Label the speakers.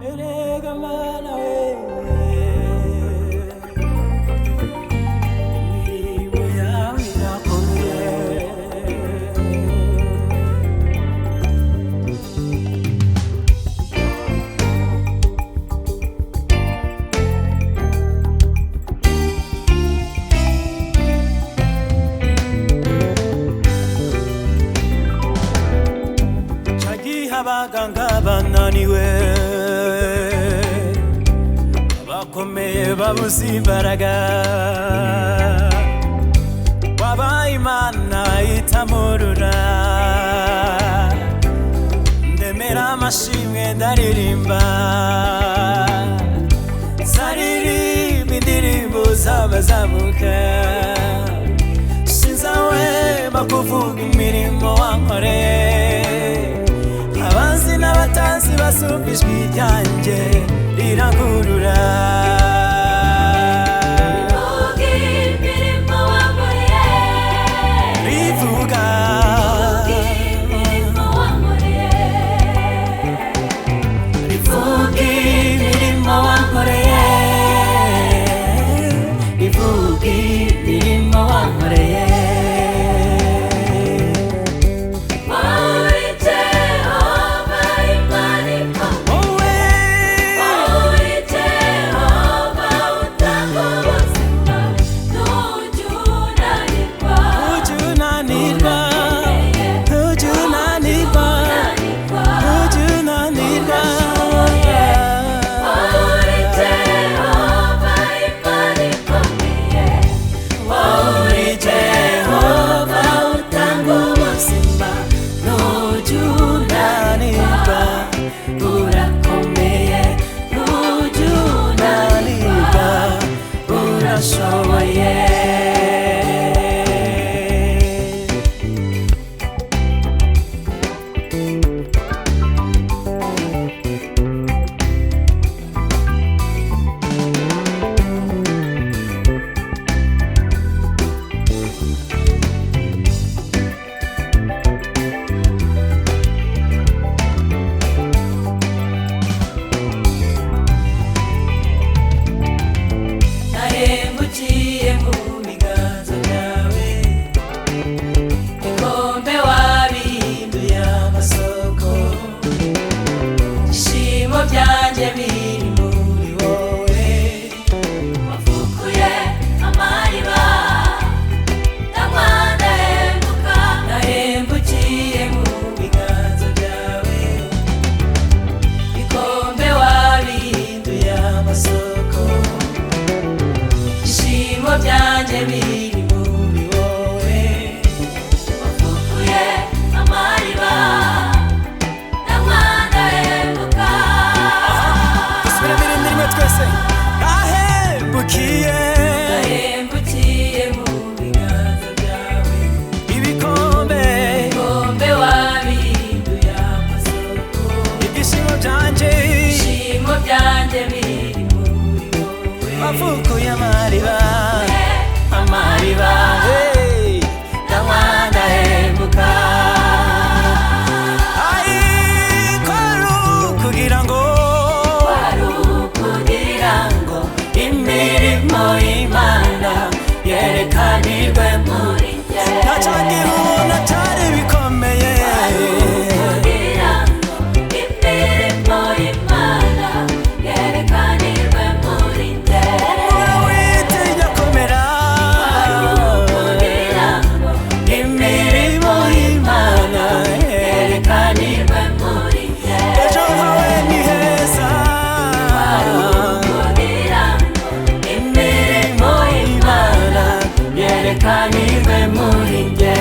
Speaker 1: erega mana we imirimo yawe irakomeye Cyagihe abahanga bananiwe abakomeye babuze imbaraga Wabaye Imana yitamurura ndemera amashimwe ndaririmba Nzaririmba indirimbo zamazamuka Sinzahwema kuvuga imirimo wankoreye Abanzi nabatanzi bazumva ijwi ryanjye rirangurura rivuga rivuga imirimo wankoreye rivuga imirimo wankoreye Mafuko ya mariba hey namanda hembuka ai kugira ngo imirimo Imana yerekanirwe muri njye Cyagihe ubona cyari bikomeye imirimo Imana yerekanirwe muri njye imirimo Imana yerekanirwe muri njye ejo hawe ni heza imirimo Imana yerekanirwe muri njye